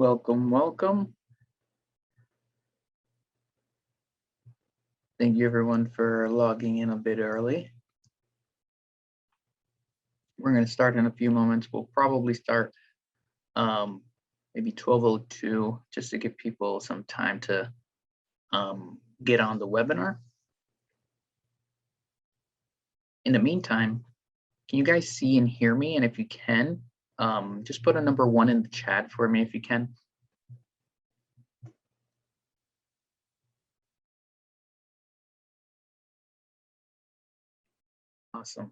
Welcome, welcome. Thank you everyone for logging in a bit early. We're going to start in a few moments. We'll probably start maybe 12:02 just to give people some time to get on the webinar. In the meantime, can you guys see and hear me? And if you can, just put a number 1 in the chat for me if you can. Awesome.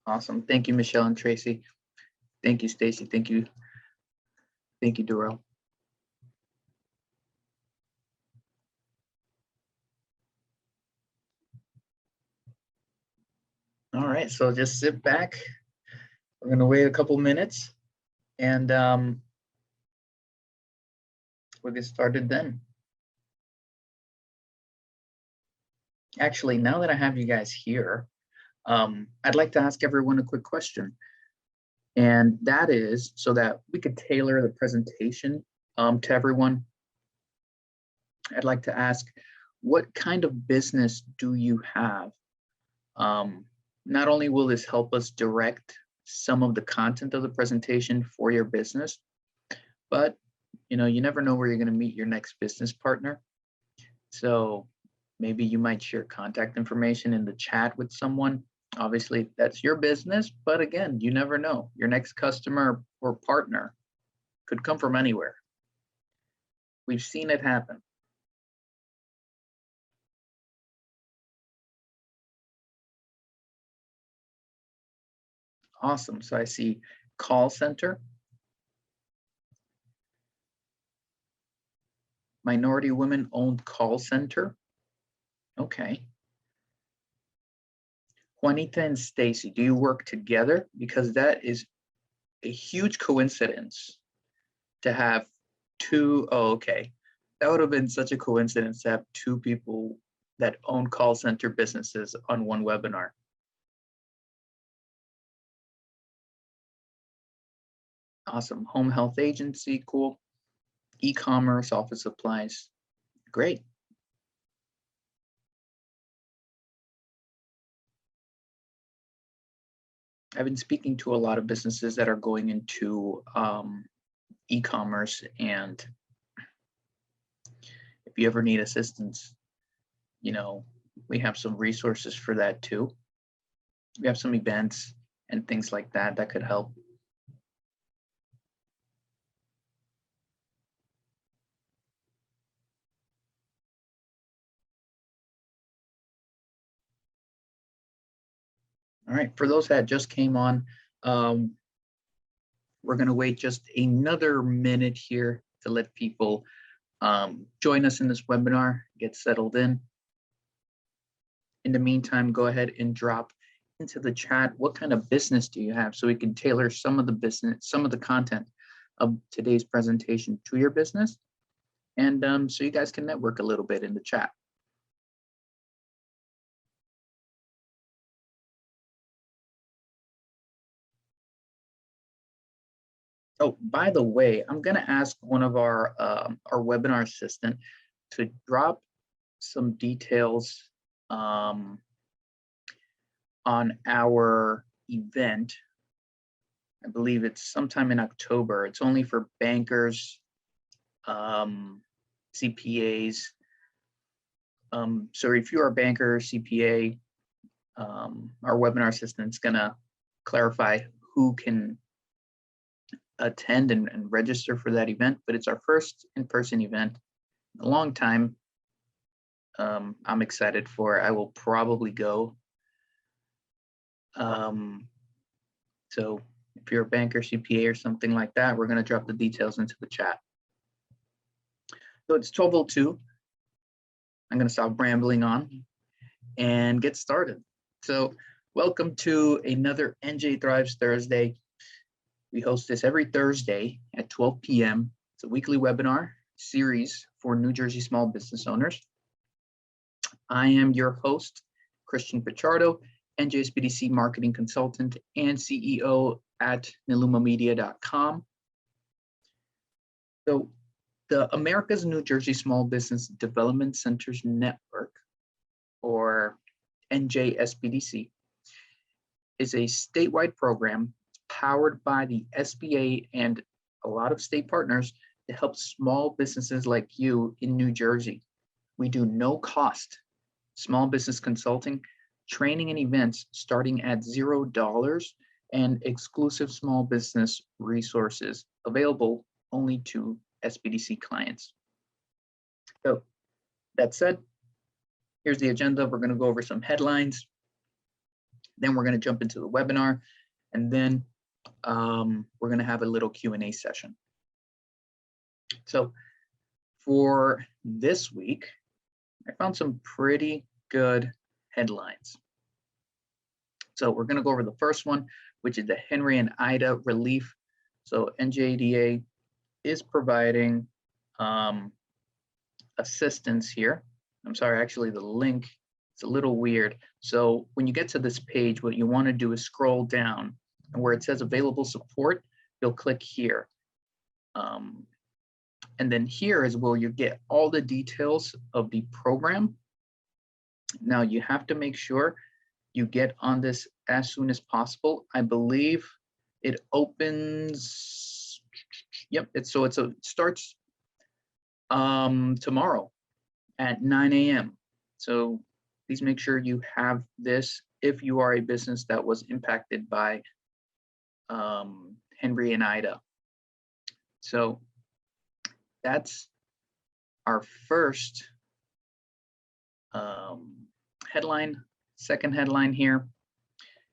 Awesome. Thank you, Michelle and Tracy. Thank you, Stacy. Thank you. Thank you, Durrell. All right, so just sit back. We're going to wait a couple minutes and we'll get started then. Actually, now that I have you guys here, I'd like to ask everyone a quick question. And that is so that we could tailor the presentation to everyone. I'd like to ask, what kind of business do you have? Not only will this help us direct some of the content of the presentation for your business, but you never know where you're going to meet your next business partner. So maybe you might share contact information in the chat with someone. Obviously, that's your business, but again, you never know. Your next customer or partner could come from anywhere. We've seen it happen. Awesome. So I see call center, minority women owned call center. Okay. Juanita and Stacy, do you work together? Because that is a huge coincidence to have two. Oh, okay. That would have been such a coincidence to have two people that own call center businesses on one webinar. Awesome. Home health agency, cool. E-commerce, office supplies, great. I've been speaking to a lot of businesses that are going into e-commerce, and if you ever need assistance, we have some resources for that too. We have some events and things like that that could help. All right, for those that just came on, we're going to wait just another minute here to let people join us in this webinar, get settled in. In the meantime, go ahead and drop into the chat what kind of business do you have, so we can tailor some of the content of today's presentation to your business, and so you guys can network a little bit in the chat. Oh, by the way, I'm going to ask one of our webinar assistant to drop some details on our event. I believe it's sometime in October. It's only for bankers, CPAs. So if you're a banker, CPA, our webinar assistant is going to clarify who can attend and register for that event, but it's our first in-person event in a long time. I'm excited for it. I will probably go. So if you're a banker, CPA, or something like that, we're going to drop the details into the chat. So it's 12:02. I'm going to stop rambling on and get started. So welcome to another NJ Thrives Thursday. We host this every Thursday at 12 p.m. It's a weekly webinar series for New Jersey small business owners. I am your host, Christian Pichardo, NJSBDC marketing consultant and CEO at nilumamedia.com. So The America's New Jersey Small Business Development Centers Network, or NJSBDC, is a statewide program powered by the SBA and a lot of state partners to help small businesses like you in New Jersey. We do no cost small business consulting, training, and events starting at $0, and exclusive small business resources available only to SBDC clients. So that said, here's the agenda. We're going to go over some headlines. Then we're going to jump into the webinar, and then we're going to have a little Q&A session. So for this week, I found some pretty good headlines. So we're going to go over the first one, which is the Henry and Ida relief. So NJDA is providing assistance here. I'm sorry, actually the link is a little weird. So when you get to this page, what you want to do is scroll down, and where it says available support, you'll click here. And then here is where you get all the details of the program. Now you have to make sure you get on this as soon as possible. I believe it opens, yep, it starts tomorrow at 9 a.m. So please make sure you have this if you are a business that was impacted by Henry and Ida. So that's our first headline. Second headline here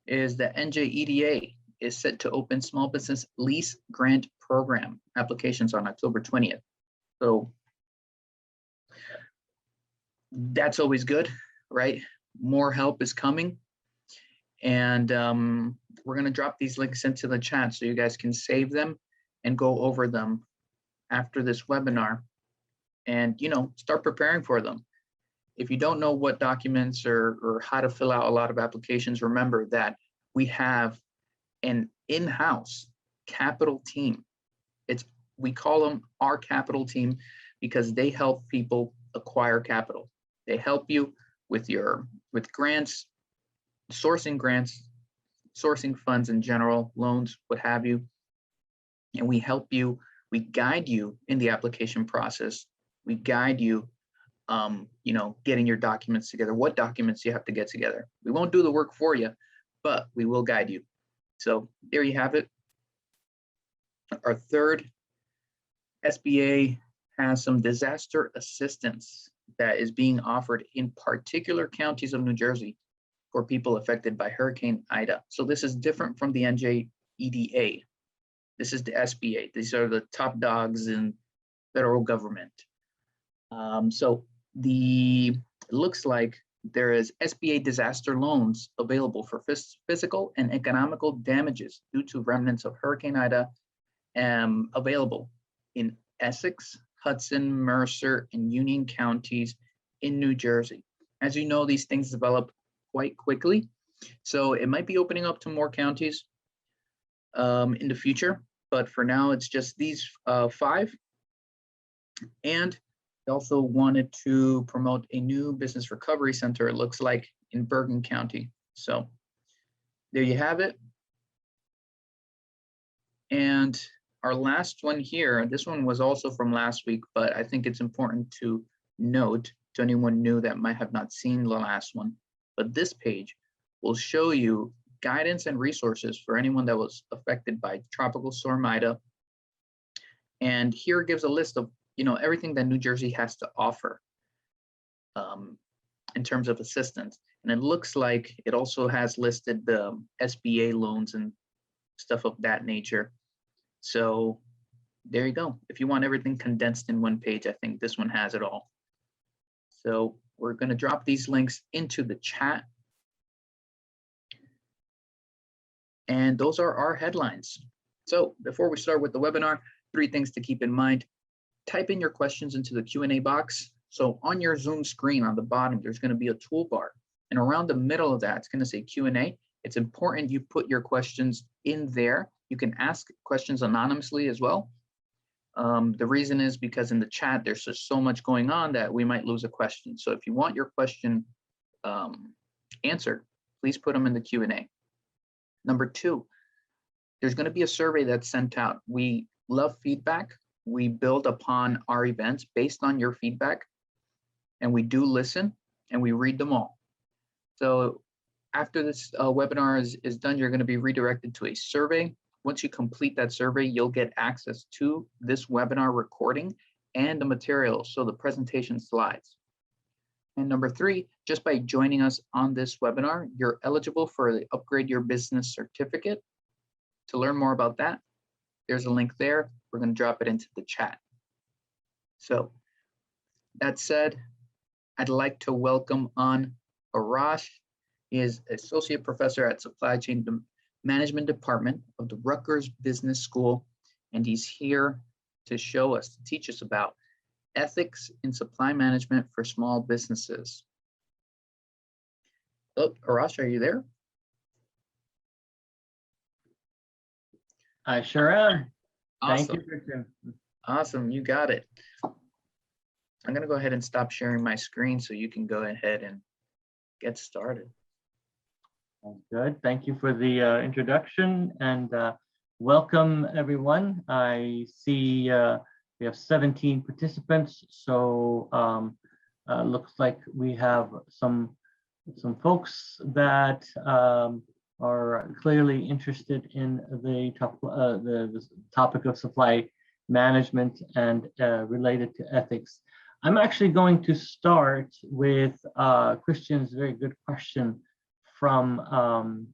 is that NJEDA is set to open small business lease grant program applications on October 20th. So that's always good, right? More help is coming. And we're going to drop these links into the chat so you guys can save them and go over them after this webinar and, start preparing for them. If you don't know what documents or how to fill out a lot of applications, remember that we have an in-house capital team. We call them our capital team because they help people acquire capital. They help you with grants, sourcing funds in general, loans, what have you. And we help you, we guide you in the application process. We guide you, getting your documents together, what documents you have to get together. We won't do the work for you, but we will guide you. So there you have it. Our third, SBA has some disaster assistance that is being offered in particular counties of New Jersey for people affected by Hurricane Ida. So this is different from the NJEDA. This is the SBA. These are the top dogs in federal government. So it looks like there is SBA disaster loans available for physical and economical damages due to remnants of Hurricane Ida, available in Essex, Hudson, Mercer, and Union counties in New Jersey. As you know, these things develop quite quickly, so it might be opening up to more counties in the future, but for now it's just these 5. And they also wanted to promote a new business recovery center, it looks like, in Bergen County. So there you have it. And our last one here, this one was also from last week, but I think it's important to note to anyone new that might have not seen the last one. But this page will show you guidance and resources for anyone that was affected by Tropical Storm Ida. And here it gives a list of everything that New Jersey has to offer in terms of assistance. And it looks like it also has listed the SBA loans and stuff of that nature. So there you go. If you want everything condensed in one page, I think this one has it all. So we're going to drop these links into the chat. And those are our headlines. So before we start with the webinar, 3 things to keep in mind. Type in your questions into the Q&A box. So on your Zoom screen on the bottom, there's going to be a toolbar. And around the middle of that, it's going to say Q&A. It's important you put your questions in there. You can ask questions anonymously as well. The reason is because in the chat, there's just so much going on that we might lose a question. So if you want your question answered, please put them in the Q&A. Number two, there's going to be a survey that's sent out. We love feedback. We build upon our events based on your feedback, and we do listen and we read them all. So after this webinar is done, you're going to be redirected to a survey. Once you complete that survey, you'll get access to this webinar recording and the materials, so the presentation slides. And number three, just by joining us on this webinar, you're eligible for the Upgrade Your Business certificate. To learn more about that, there's a link there. We're going to drop it into the chat. So that said, I'd like to welcome on Arash. He is Associate Professor at Supply Chain Management Department of the Rutgers Business School, and he's here to show us, to teach us about ethics in supply management for small businesses. Oh, Arash, are you there? I sure am. Awesome. Thank you, Christian. Awesome, you got it. I'm gonna go ahead and stop sharing my screen so you can go ahead and get started. Good. Thank you for the introduction, and welcome everyone. I see we have 17 participants, so looks like we have some folks that are clearly interested in the topic of supply management and related to ethics. I'm actually going to start with Christian's very good question from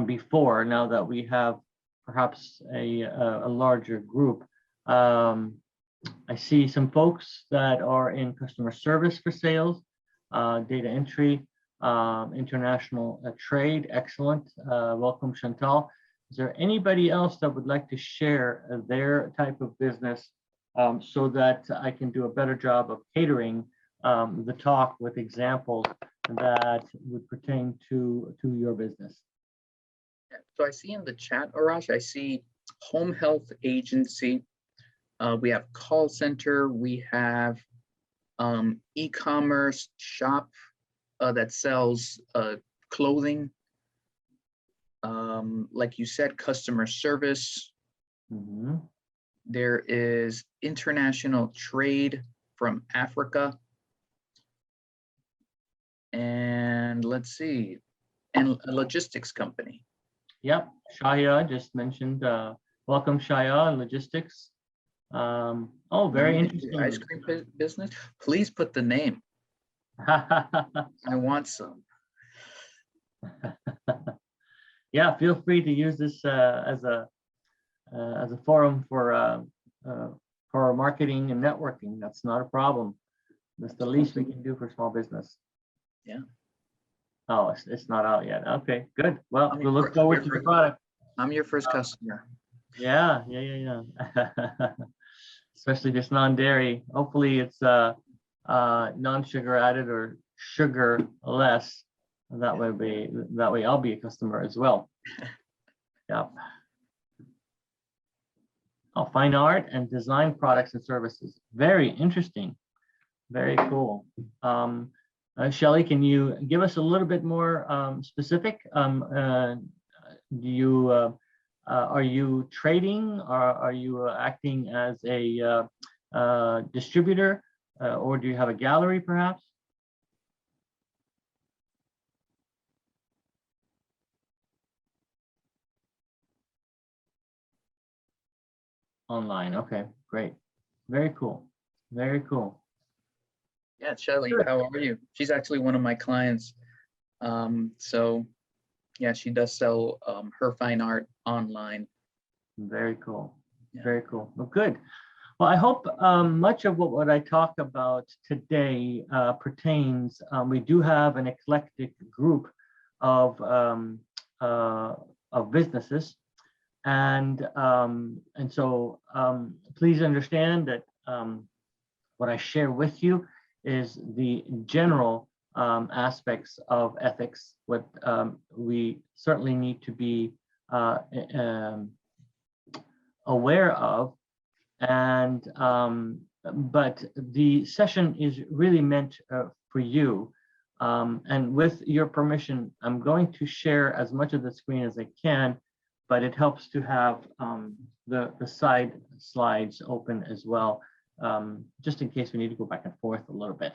before, now that we have perhaps a larger group. I see some folks that are in customer service for sales, data entry, international trade. Excellent. Welcome, Chantal. Is there anybody else that would like to share their type of business so that I can do a better job of catering the talk with examples that would pertain to your business? So I see in the chat, Arash, I see home health agency. We have call center. We have e-commerce shop that sells clothing. Like you said, customer service. Mm-hmm. There is international trade from Africa. And let's see, and a logistics company. Yep, Shaya just mentioned, welcome Shaya, logistics. Oh, very interesting. Ice cream business. Please put the name. I want some. Yeah, feel free to use this as a forum for marketing and networking. That's not a problem. That's the least we can do for small business. Yeah. Oh, it's not out yet. Okay, good. Well, we'll look forward to the product. I'm your first customer. Yeah. Especially if it's non-dairy. Hopefully it's non-sugar added or sugar less. And that way I'll be a customer as well. Yeah. Oh, fine art and design products and services. Very interesting. Very cool. Shelley, can you give us a little bit more specific? Are you trading, or are you acting as a distributor, or do you have a gallery perhaps? Online. Okay, great. Very cool. Very cool. Yeah, Shelley, how are you? She's actually one of my clients. So yeah, she does sell her fine art online. Very cool. Yeah. Very cool. Well, good. Well, I hope much of what I talk about today pertains. We do have an eclectic group of businesses, and so please understand that what I share with you is the general aspects of ethics, what we certainly need to be aware of And but the session is really meant for you. And with your permission, I'm going to share as much of the screen as I can, but it helps to have the side slides open as well, just in case we need to go back and forth a little bit.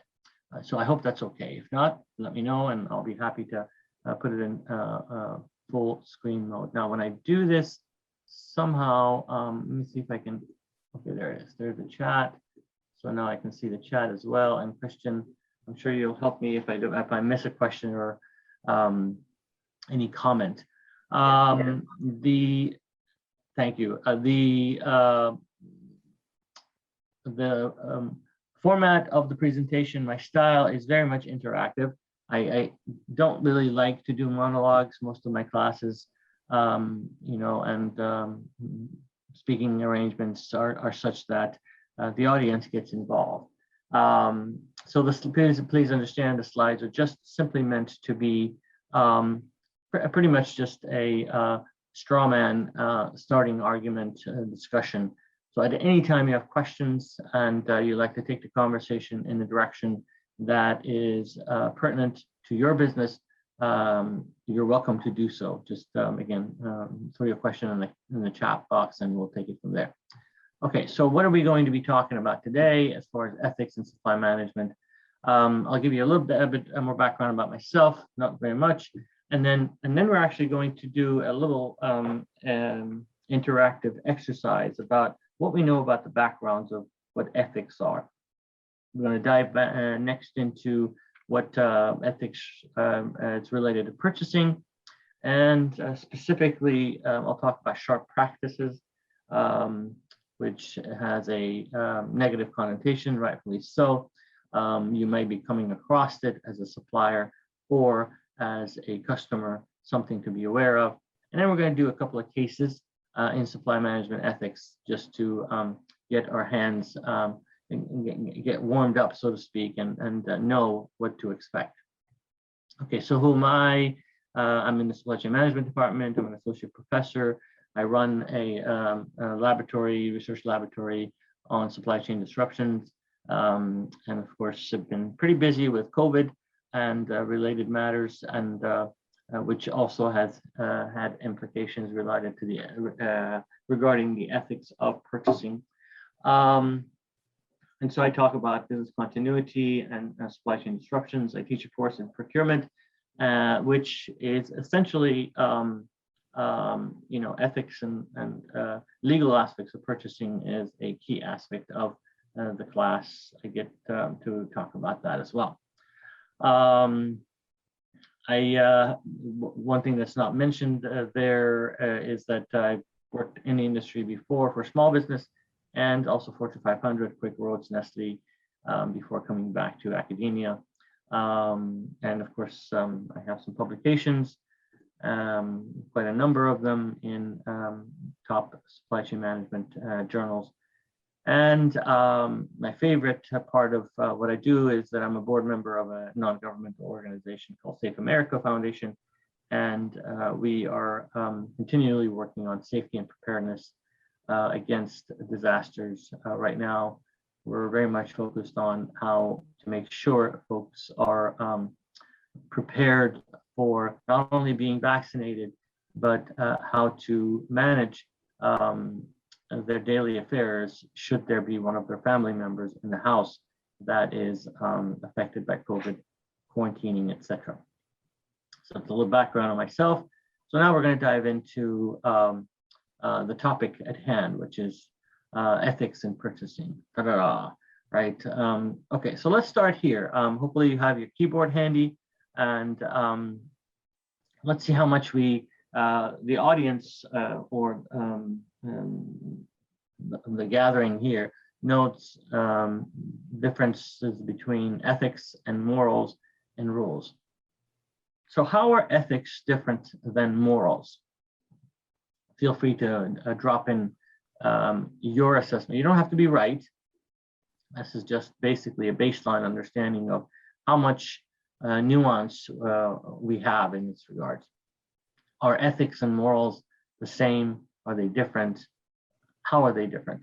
So I hope that's okay. If not, let me know and I'll be happy to put it in full screen mode. Now, when I do this, somehow, let me see if I can, okay, there it is. There's the chat. So now I can see the chat as well. And Christian, I'm sure you'll help me if I miss a question or any comment. Thank you. The format of the presentation, my style is very much interactive. I don't really like to do monologues. Most of my classes, you know, and speaking arrangements are such that the audience gets involved. So please understand the slides are just simply meant to be pretty much just a straw man starting argument discussion. So at any time you have questions and you like to take the conversation in a direction that is pertinent to your business, you're welcome to do so. Just again, throw your question in the chat box and we'll take it from there. Okay, so what are we going to be talking about today as far as ethics and supply management? I'll give you a bit more background about myself, not very much, and then we're actually going to do a little interactive exercise about what we know about the backgrounds of what ethics are. We're going to dive next into what ethics is related to purchasing, and specifically, I'll talk about sharp practices, which has a negative connotation, rightfully so. You may be coming across it as a supplier or as a customer, something to be aware of. And then we're going to do a couple of cases in supply management ethics just to get our hands, get warmed up, so to speak, and know what to expect. Okay, so who am I? I'm in the supply chain management department. I'm an associate professor. I run a research laboratory on supply chain disruptions. And of course, have been pretty busy with COVID and related matters, and which also has had implications related to the regarding the ethics of purchasing. And so I talk about business continuity and supply chain disruptions. I teach a course in procurement, which is essentially you know, ethics and legal aspects of purchasing is a key aspect of the class. I get to talk about that as well. One thing that's not mentioned there is that I worked in the industry before for small business and also Fortune 500, Quick Roads, Nestle, before coming back to academia. And of course, I have some publications, quite a number of them in top supply chain management journals. And my favorite part of what I do is that I'm a board member of a non-governmental organization called Safe America Foundation. And we are continually working on safety and preparedness against disasters. Right now, we're very much focused on how to make sure folks are prepared for not only being vaccinated, but how to manage their daily affairs should there be one of their family members in the house that is affected by COVID, quarantining, etc. So it's a little background on myself. So now we're going to dive into the topic at hand, which is ethics in purchasing. Right? Okay, so let's start here. Hopefully you have your keyboard handy, and let's see how much we, the audience or the gathering here notes differences between ethics and morals and rules. So how are ethics different than morals? Feel free to drop in your assessment. You don't have to be right. This is just basically a baseline understanding of how much nuance we have in this regard. Are ethics and morals the same? Are they different? How are they different?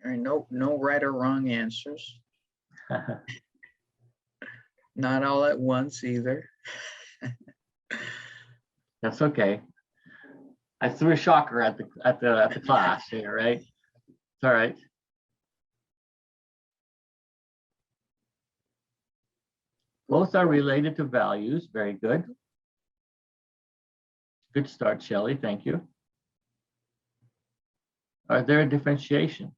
All right, no right or wrong answers. Not all at once either. That's okay. I threw a shocker at the class here, right? It's all right. Both are related to values. Very good. Good start, Shelley. Thank you. Are there a differentiation?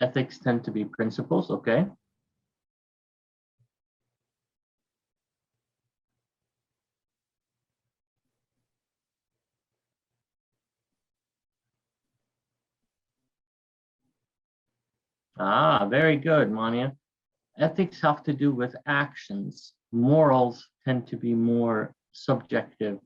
Ethics tend to be principles, okay? Ah, very good, Mania. Ethics have to do with actions. Morals tend to be more subjective.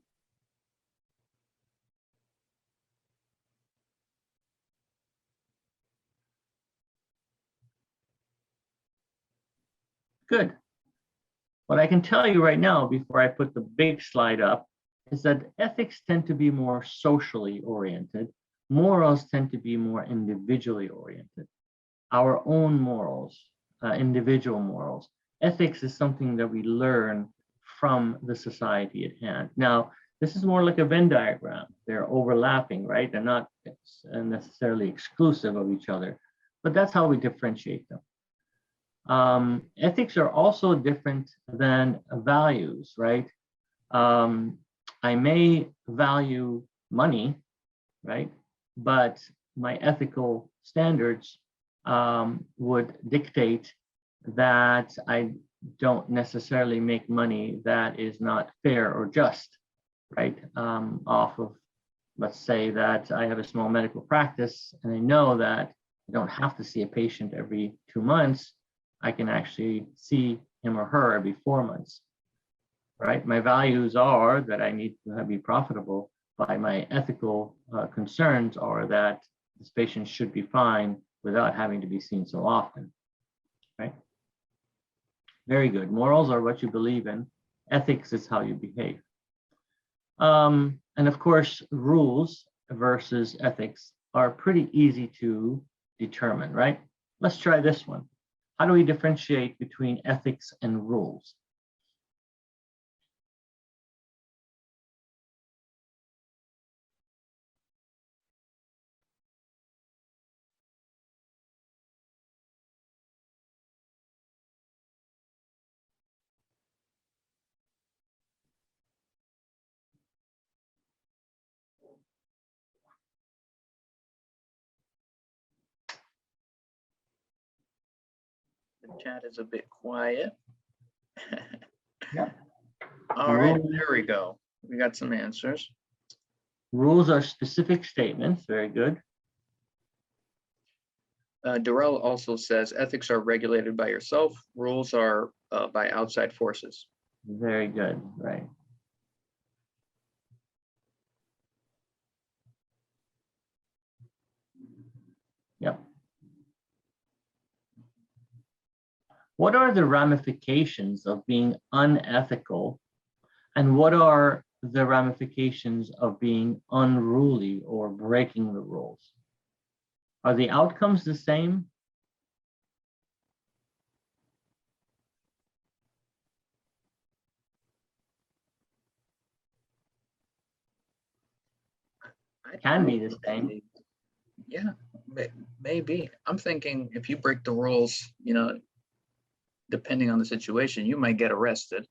Good. What I can tell you right now, before I put the big slide up, is that ethics tend to be more socially oriented. Morals tend to be more individually oriented. Our own morals, individual morals. Ethics is something that we learn from the society at hand. Now, this is more like a Venn diagram. They're overlapping, right? They're not necessarily exclusive of each other, but that's how we differentiate them. Ethics are also different than values, right? I may value money, right? But my ethical standards would dictate that I don't necessarily make money that is not fair or just, right? Off of, let's say that I have a small medical practice and I know that I don't have to see a patient every 2 months. I can actually see him or her every 4 months, right? My values are that I need to be profitable, but my ethical concerns are that this patient should be fine without having to be seen so often, right? Very good. Morals are what you believe in. Ethics is how you behave. And of course, rules versus ethics are pretty easy to determine, right? Let's try this one. How do we differentiate between ethics and rules? The chat is a bit quiet. Yeah. All right, there we go. We got some answers. Rules are specific statements. Very good. Durrell also says ethics are regulated by yourself. Rules are by outside forces. Very good. Right. Yep. What are the ramifications of being unethical, and what are the ramifications of being unruly or breaking the rules? Are the outcomes the same? Can be the same. Yeah, maybe. I'm thinking if you break the rules, depending on the situation, you might get arrested.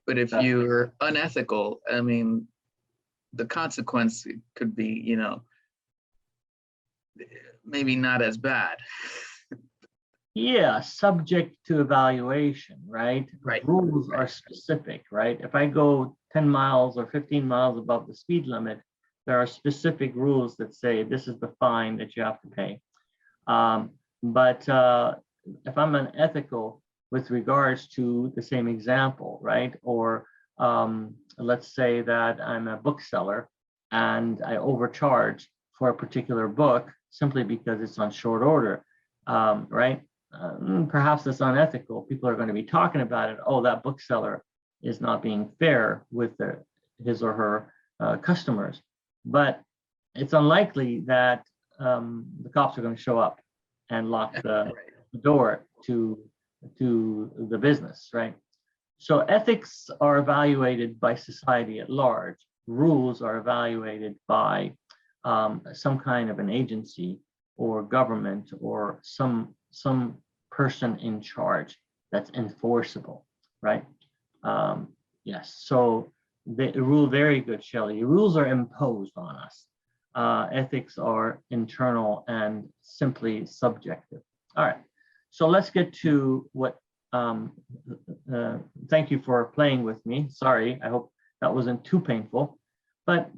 But if you're unethical, I mean, the consequence could be, maybe not as bad. Yeah, subject to evaluation, right? Right. Rules are specific, right? If I go 10 miles or 15 miles above the speed limit, there are specific rules that say this is the fine that you have to pay. But if I'm unethical with regards to the same example, right? Or let's say that I'm a bookseller and I overcharge for a particular book simply because it's on short order, right? Perhaps it's unethical. People are going to be talking about it. Oh, that bookseller is not being fair with his or her customers, but it's unlikely that the cops are going to show up and lock the door to the business, right? So ethics are evaluated by society at large. Rules are evaluated by some kind of an agency or government or some person in charge that's enforceable, right? Yes, so the rule, very good, Shelley. Rules are imposed on us. Ethics are internal and simply subjective. All right, so let's get to what, thank you for playing with me. Sorry, I hope that wasn't too painful, but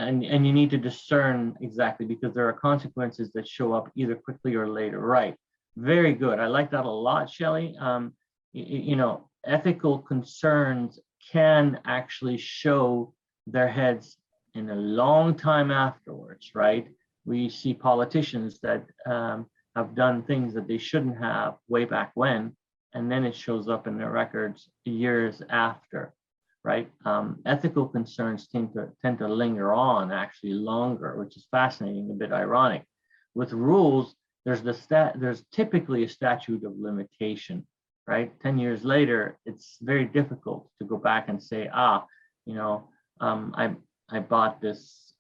and you need to discern exactly, because there are consequences that show up either quickly or later, right? Very good, I like that a lot, Shelley. You know, ethical concerns can actually show their heads in a long time afterwards, right? We see politicians that have done things that they shouldn't have way back when, and then it shows up in their records years after, right? Ethical concerns tend to linger on actually longer, which is fascinating, a bit ironic. With rules, there's typically a statute of limitation, right? 10 years later, it's very difficult to go back and say, you know, I bought this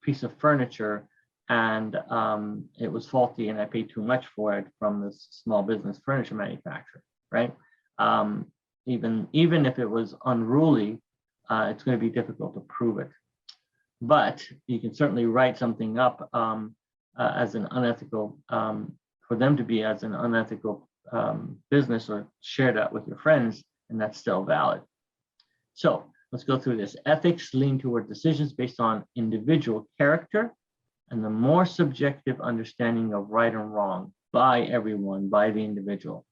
piece of furniture and it was faulty and I paid too much for it from this small business furniture manufacturer, right? Even if it was unruly, it's going to be difficult to prove it. But you can certainly write something up as an unethical, for them to be as an unethical business, or share that with your friends, and that's still valid. So let's go through this. Ethics lean toward decisions based on individual character and the more subjective understanding of right and wrong by everyone, by the individual.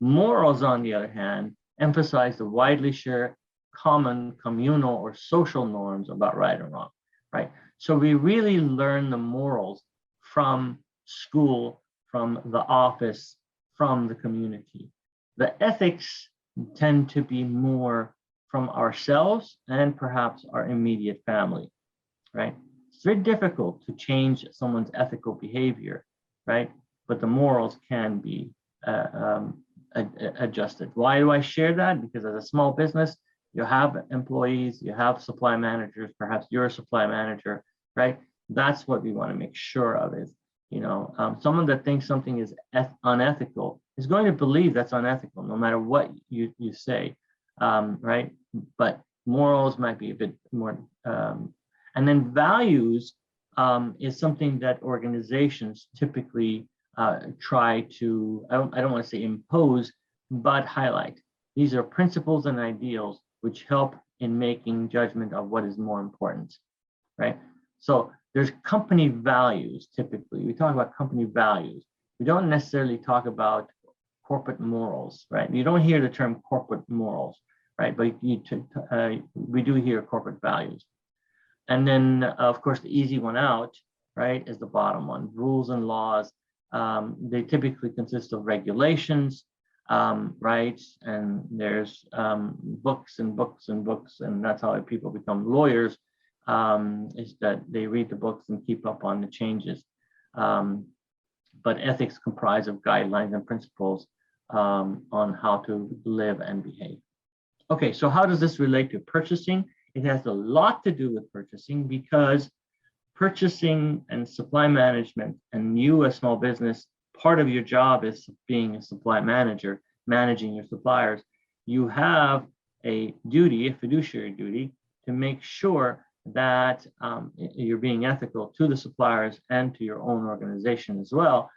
Morals, on the other hand, emphasize the widely shared common communal or social norms about right and wrong, right? So we really learn the morals from school, from the office, from the community. The ethics tend to be more from ourselves and perhaps our immediate family, right? It's very difficult to change someone's ethical behavior, right? But the morals can be adjusted. Why do I share that? Because as a small business, you have employees, you have supply managers, perhaps you're a supply manager, right? That's what we want to make sure of is, you know, someone that thinks something is unethical is going to believe that's unethical, no matter what you say, right? But morals might be a bit more, and then values is something that organizations typically try to, I don't want to say impose, but highlight. These are principles and ideals which help in making judgment of what is more important, right? So there's company values. Typically, we talk about company values. We don't necessarily talk about corporate morals, right? You don't hear the term corporate morals, right? But we do hear corporate values. And then, of course, the easy one out, right, is the bottom one. Rules and laws. They typically consist of regulations, right? And there's books and books and books, and that's how people become lawyers, is that they read the books and keep up on the changes. But ethics comprise of guidelines and principles on how to live and behave. Okay, so how does this relate to purchasing? It has a lot to do with purchasing, because purchasing and supply management, and you as small business, part of your job is being a supply manager, managing your suppliers. You have a duty, a fiduciary duty, to make sure that you're being ethical to the suppliers and to your own organization as well,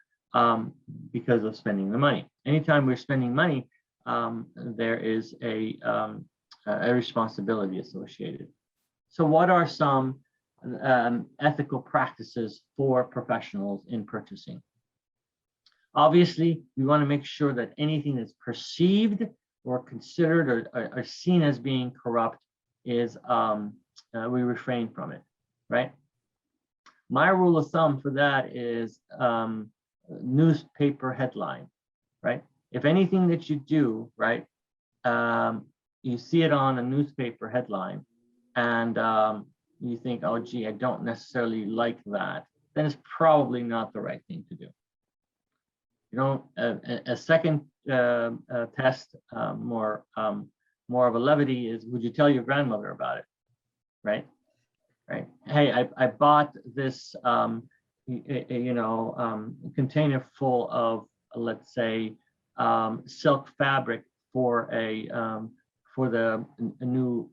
because of spending the money. Anytime we're spending money, there is a responsibility associated. So what are some ethical practices for professionals in purchasing? Obviously, we want to make sure that anything that's perceived or considered or seen as being corrupt is, we refrain from it, right? My rule of thumb for that is newspaper headline, right? if anything that you do, right, you see it on a newspaper headline and you think, oh, gee, I don't necessarily like that, then it's probably not the right thing to do. You know, a second test, more of a levity is, would you tell your grandmother about it, right? Right. Hey, I bought this, container full of, let's say, silk fabric for a new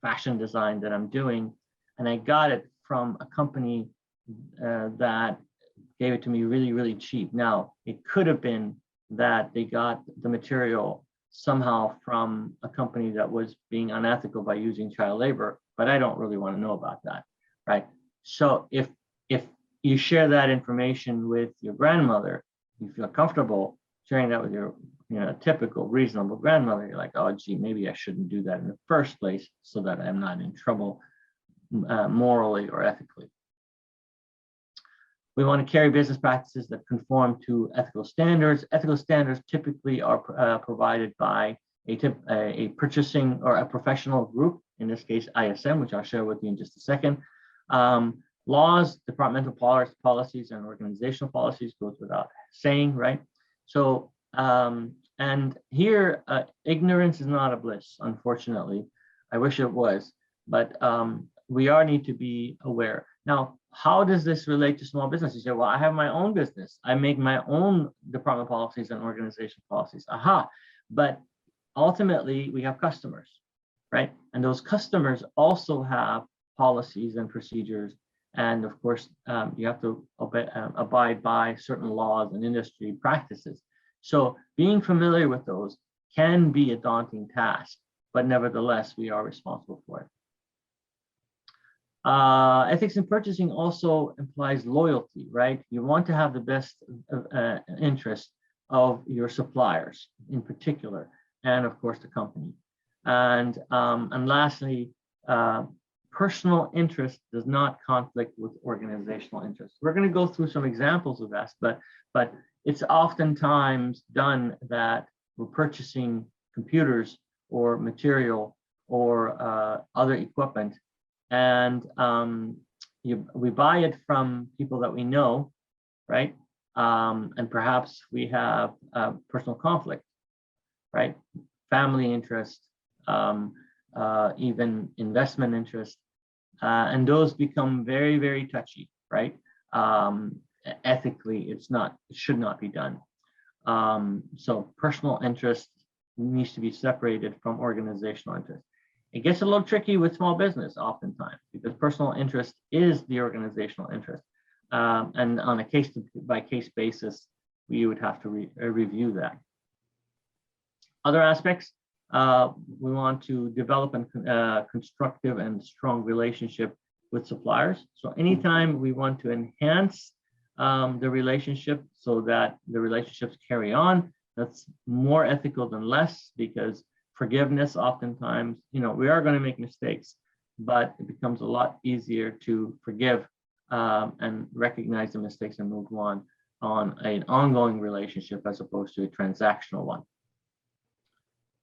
fashion design that I'm doing, and I got it from a company that gave it to me really, really cheap. Now, it could have been that they got the material somehow from a company that was being unethical by using child labor, but I don't really want to know about that, right? So if you share that information with your grandmother, you feel comfortable sharing that with your typical reasonable grandmother, you're like, oh, gee, maybe I shouldn't do that in the first place so that I'm not in trouble morally or ethically. We want to carry business practices that conform to ethical standards. Ethical standards typically are provided by a purchasing or a professional group, in this case, ISM, which I'll share with you in just a second. Laws, departmental policies, and organizational policies goes without saying, right? So, and here, ignorance is not a bliss, unfortunately. I wish it was, but we need to be aware. Now, how does this relate to small business? You say, well, I have my own business. I make my own department policies and organization policies. Aha, but ultimately we have customers, right? And those customers also have policies and procedures. And of course, you have to abide by certain laws and industry practices. So being familiar with those can be a daunting task, but nevertheless, we are responsible for it. Ethics in purchasing also implies loyalty, right? You want to have the best interest of your suppliers in particular, and of course the company. And lastly, personal interest does not conflict with organizational interest. We're going to go through some examples of that, but it's oftentimes done that we're purchasing computers or material or other equipment, and we buy it from people that we know, right? And perhaps we have personal conflict, right? Family interest, even investment interest, and those become very, very touchy, right? Ethically, it should not be done. So personal interest needs to be separated from organizational interest. It gets a little tricky with small business oftentimes because personal interest is the organizational interest. And on a case-by-case basis, we would have to review that. Other aspects, we want to develop a constructive and strong relationship with suppliers. So anytime we want to enhance the relationship so that the relationships carry on, that's more ethical than less, because forgiveness oftentimes, we are going to make mistakes, but it becomes a lot easier to forgive and recognize the mistakes and move on an ongoing relationship as opposed to a transactional one.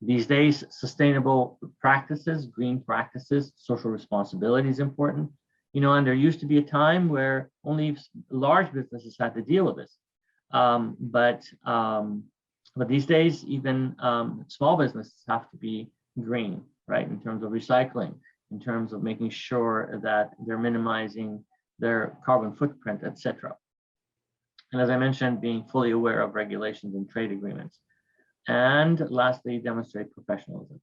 These days, sustainable practices, green practices, social responsibility is important. And there used to be a time where only large businesses had to deal with this. But these days, even small businesses have to be green, right? In terms of recycling, in terms of making sure that they're minimizing their carbon footprint, etc. And as I mentioned, being fully aware of regulations and trade agreements. And lastly, demonstrate professionalism.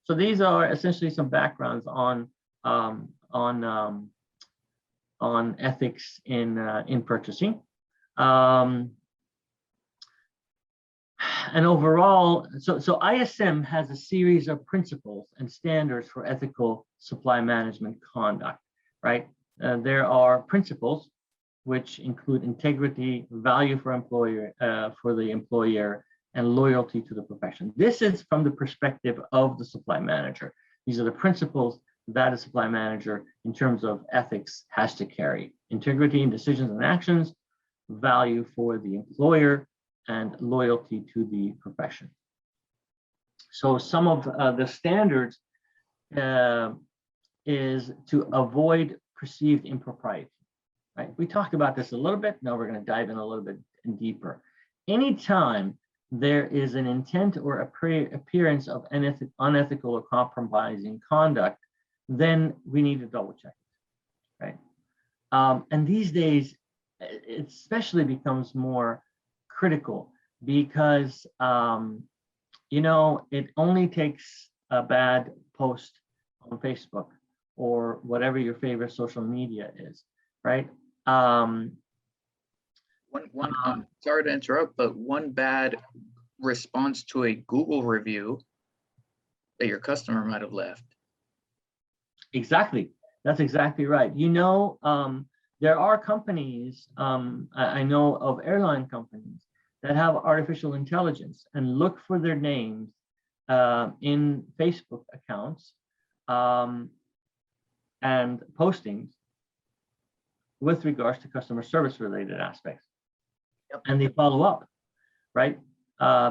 So these are essentially some backgrounds on ethics in purchasing. And overall, so ISM has a series of principles and standards for ethical supply management conduct, right? There are principles which include integrity, value for the employer, and loyalty to the profession. This is from the perspective of the supply manager. These are the principles that a supply manager, in terms of ethics, has to carry: integrity in decisions and actions, value for the employer, and loyalty to the profession. So some of the standards is to avoid perceived impropriety, right? We talked about this a little bit. Now we're going to dive in a little bit deeper. Anytime there is an intent or appearance of unethical or compromising conduct, then we need to double check it, right? And these days, it especially becomes more critical because, you know, it only takes a bad post on Facebook or whatever your favorite social media is, right? Sorry to interrupt, but one bad response to a Google review that your customer might have left. Exactly. That's exactly right. You know, there are companies, I know of airline companies that have artificial intelligence and look for their names in Facebook accounts and postings with regards to customer service related aspects. Yep. And they follow up, right?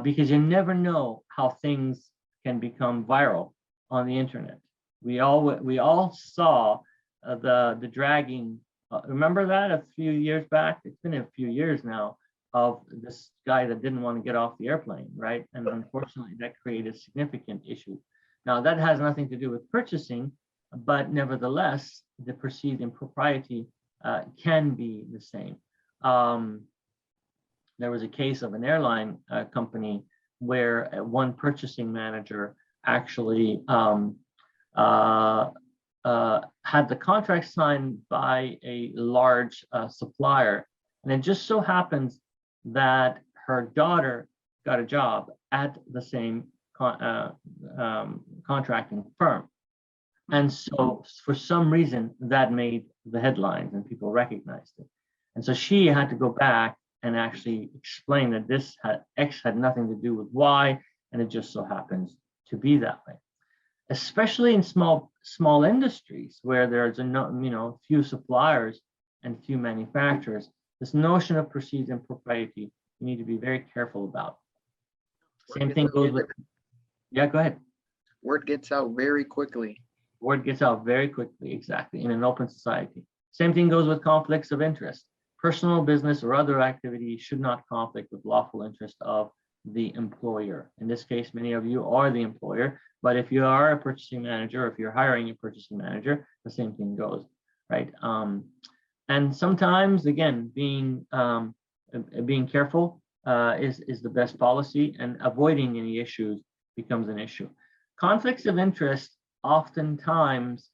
Because you never know how things can become viral on the internet. We all saw the dragging. Remember that a few years back? It's been a few years now, of this guy that didn't want to get off the airplane, right? And unfortunately, that created significant issues. Now that has nothing to do with purchasing, but nevertheless, the perceived impropriety can be the same. There was a case of an airline company where one purchasing manager actually had the contract signed by a large supplier. And it just so happens that her daughter got a job at the same contracting firm. And so for some reason that made the headlines and people recognized it. And so she had to go back and actually explain that this X had nothing to do with Y, and it just so happens to be that way. Especially in small industries where there's a few suppliers and few manufacturers, this notion of perceived impropriety you need to be very careful about. Same thing goes with, yeah, go ahead. Word gets out very quickly. Word gets out very quickly, exactly, in an open society. Same thing goes with conflicts of interest. Personal, business, or other activities should not conflict with lawful interest of the employer. In this case, many of you are the employer, but if you are a purchasing manager, or if you're hiring a purchasing manager, the same thing goes, right? And sometimes, again, being careful is the best policy, and avoiding any issues becomes an issue. Conflicts of interest oftentimes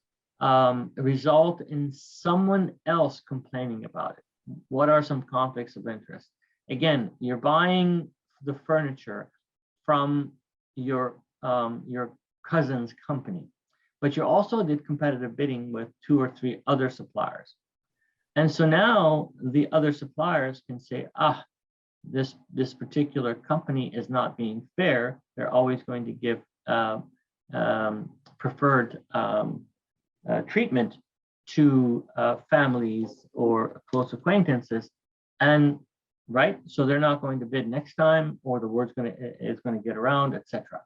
result in someone else complaining about it. What are some conflicts of interest? Again, you're buying the furniture from your cousin's company, but you also did competitive bidding with 2 or 3 other suppliers. And so now the other suppliers can say, this particular company is not being fair. They're always going to give preferred treatment to families or close acquaintances, and right, so they're not going to bid next time, or the word's going to get around, etc.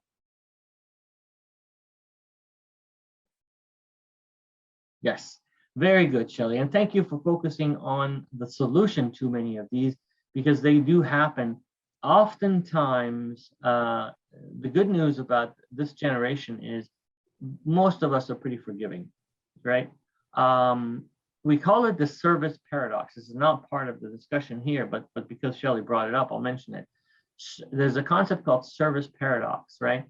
Yes, very good, Shelley, and thank you for focusing on the solution to many of these, because they do happen. Oftentimes, the good news about this generation is most of us are pretty forgiving, right? We call it the service paradox. This is not part of the discussion here, but because Shelley brought it up, I'll mention it. There's a concept called service paradox, right?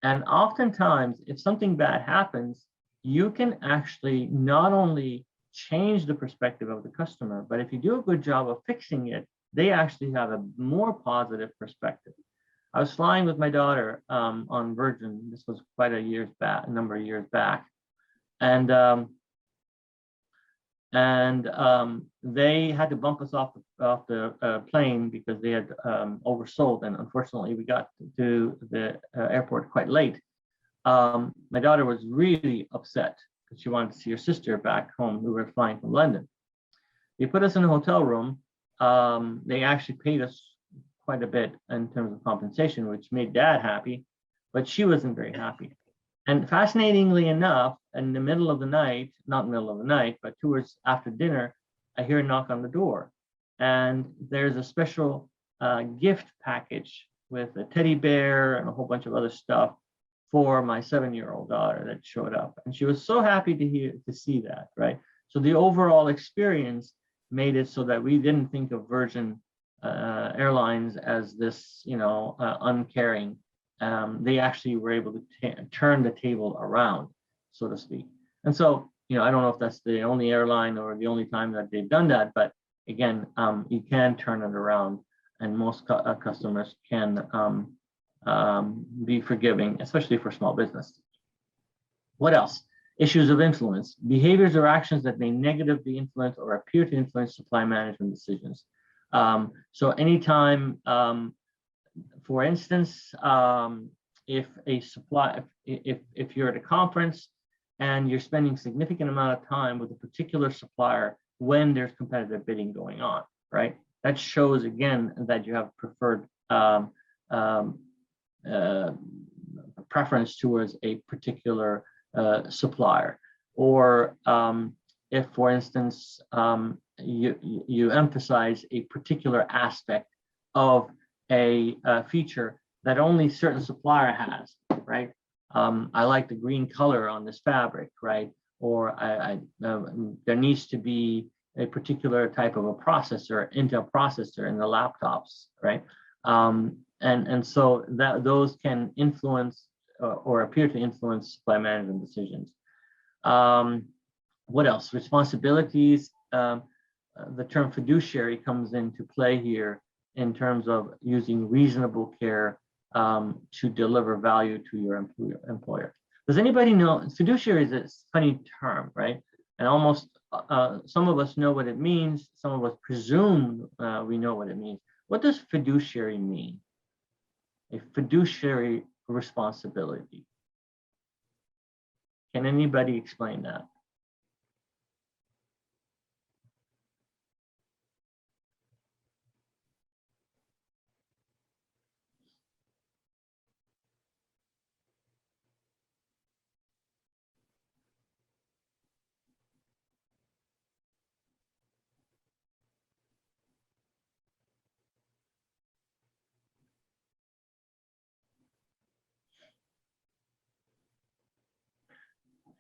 And oftentimes, if something bad happens, you can actually not only change the perspective of the customer, but if you do a good job of fixing it, they actually have a more positive perspective. I was flying with my daughter on Virgin. This was quite a number of years back, and they had to bump us off the plane because they had oversold, and unfortunately we got to the airport quite late. My daughter was really upset because she wanted to see her sister back home. We were flying from London. They put us in a hotel room. They actually paid us quite a bit in terms of compensation, which made Dad happy, but she wasn't very happy. And fascinatingly enough, in the middle of the night, not middle of the night, but towards after dinner, I hear a knock on the door. And there's a special gift package with a teddy bear and a whole bunch of other stuff for my 7-year-old daughter that showed up. And she was so happy to see that, right? So the overall experience made it so that we didn't think of Virgin Airlines as this, uncaring. They actually were able to turn the table around, so to speak. And so, I don't know if that's the only airline or the only time that they've done that, but again, you can turn it around, and most customers can be forgiving, especially for small business. What else? Issues of influence, behaviors or actions that may negatively influence or appear to influence supply management decisions. So anytime, for instance, if you're at a conference and you're spending significant amount of time with a particular supplier when there's competitive bidding going on, right? That shows again that you have preferred preference towards a particular supplier. Or if, for instance, you emphasize a particular aspect of a feature that only certain supplier has, right? I like the green color on this fabric, right? Or there needs to be a particular type of a processor, Intel processor in the laptops, right? And so those can influence or appear to influence supply management decisions. What else? Responsibilities. The term fiduciary comes into play here in terms of using reasonable care to deliver value to your employer. Does anybody know? Fiduciary is a funny term, right? And almost some of us know what it means. Some of us presume we know what it means. What does fiduciary mean? A fiduciary responsibility. Can anybody explain that?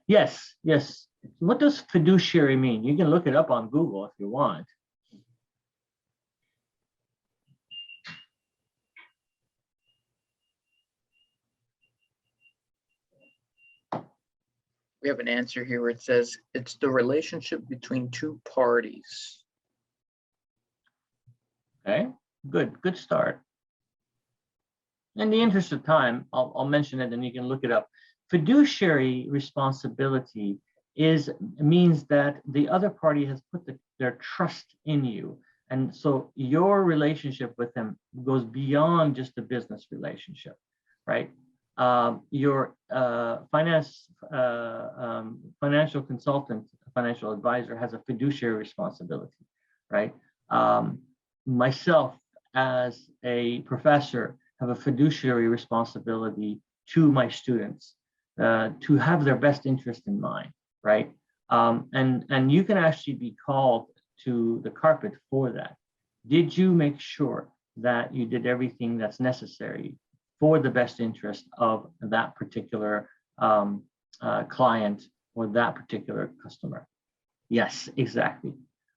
Yes, yes. What does fiduciary mean? You can look it up on Google if you want. We have an answer here where it says it's the relationship between two parties. Okay, good start. In the interest of time, I'll mention it and you can look it up. Fiduciary responsibility means that the other party has put their trust in you. And so your relationship with them goes beyond just a business relationship, right? Your financial consultant, financial advisor has a fiduciary responsibility, right? Myself as a professor have a fiduciary responsibility to my students to have their best interest in mind, right? And you can actually be called to the carpet for that. Did you make sure that you did everything that's necessary for the best interest of that particular client or that particular customer? Yes, exactly.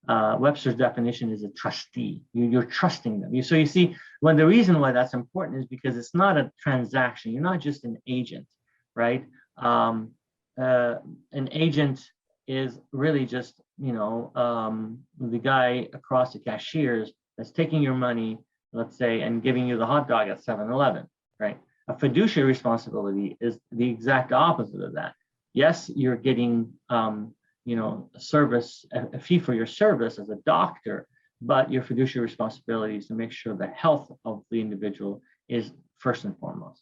Webster's definition is a trustee. You're trusting them. So you see, when the reason why that's important is because it's not a transaction. You're not just an agent, right? An agent is really just, the guy across the cashiers that's taking your money, let's say, and giving you the hot dog at 7-Eleven, right? A fiduciary responsibility is the exact opposite of that. Yes, you're getting, service, a fee for your service as a doctor, but your fiduciary responsibility is to make sure the health of the individual is first and foremost.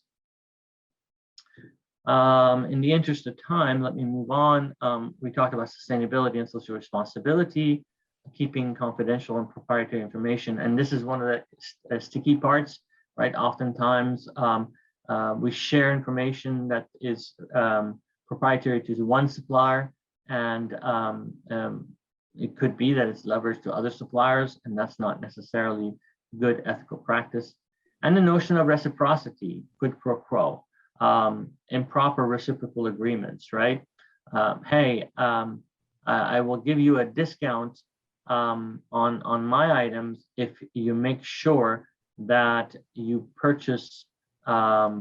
In the interest of time, let me move on. We talked about sustainability and social responsibility. keeping confidential and proprietary information. And this is one of the sticky parts, right? Oftentimes we share information that is proprietary to one supplier, and it could be that it's leveraged to other suppliers, and that's not necessarily good ethical practice. And the notion of reciprocity, quid pro quo, improper reciprocal agreements, right? Hey, I will give you a discount on my items if you make sure that you purchase other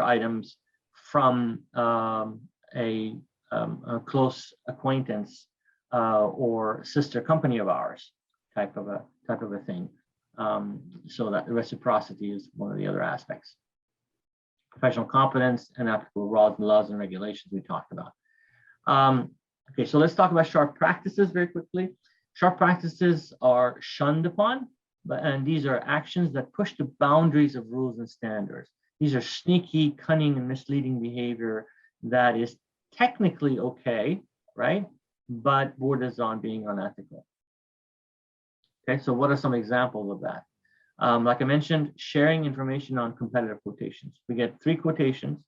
items from a close acquaintance or sister company of ours, type of a thing. So that reciprocity is one of the other aspects. Professional competence and applicable laws and regulations we talked about. Okay, so let's talk about sharp practices very quickly. Sharp practices are shunned upon, and these are actions that push the boundaries of rules and standards. These are sneaky, cunning, and misleading behavior that is technically okay, right? But borders on being unethical. Okay, so what are some examples of that? Like I mentioned, sharing information on competitive quotations. We get 3 quotations,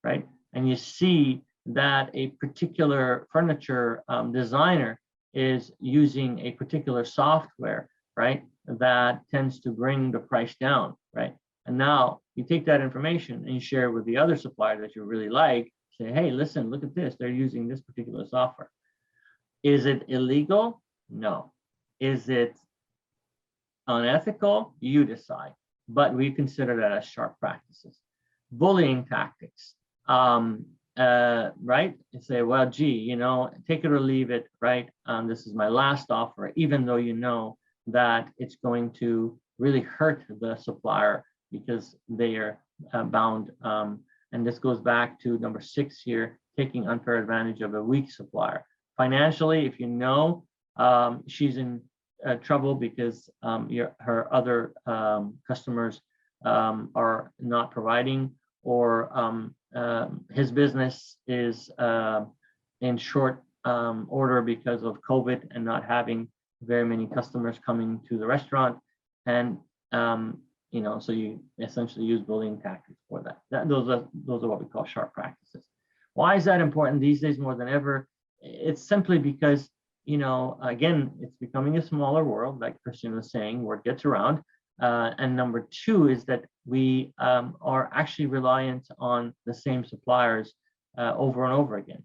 right? And you see that a particular furniture designer is using a particular software, right? That tends to bring the price down, right? And now you take that information and you share it with the other supplier that you really like, say, hey, listen, look at this, they're using this particular software. Is it illegal? No. Is it unethical? You decide, but we consider that as sharp practices. Bullying tactics, right? You say, well, gee, take it or leave it, right? This is my last offer, even though you know that it's going to really hurt the supplier because they are bound. And this goes back to number 6 here, taking unfair advantage of a weak supplier. Financially, if you know she's in trouble because her other customers are not providing, or his business is in short order because of COVID and not having very many customers coming to the restaurant, and so you essentially use bullying tactics for that. Those are what we call sharp practices. Why is that important these days more than ever? It's simply because again, it's becoming a smaller world, like Christian was saying, word gets around. And number 2 is that we are actually reliant on the same suppliers over and over again.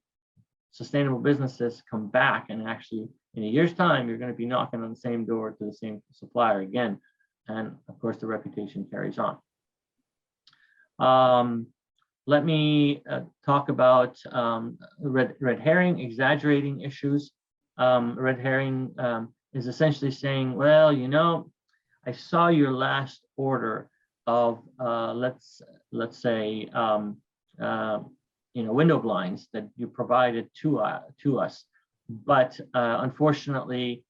Sustainable businesses come back, and actually in a year's time, you're going to be knocking on the same door to the same supplier again. And of course, the reputation carries on. Let me talk about red herring, exaggerating issues. Red herring is essentially saying, well, I saw your last order of let's say window blinds that you provided to us, but unfortunately,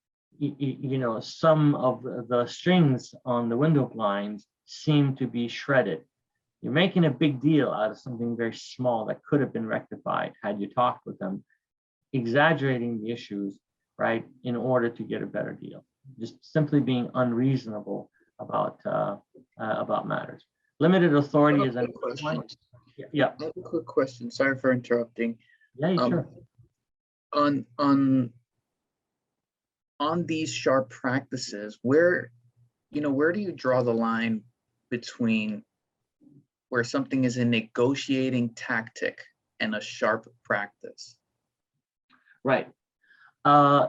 some of the strings on the window blinds seem to be shredded. You're making a big deal out of something very small that could have been rectified had you talked with them, exaggerating the issues, right, in order to get a better deal. Just simply being unreasonable about matters. Limited authority is a question. Yeah. I have a quick question. Sorry for interrupting. Yeah, sure. On these sharp practices, where do you draw the line between where something is a negotiating tactic and a sharp practice? Right.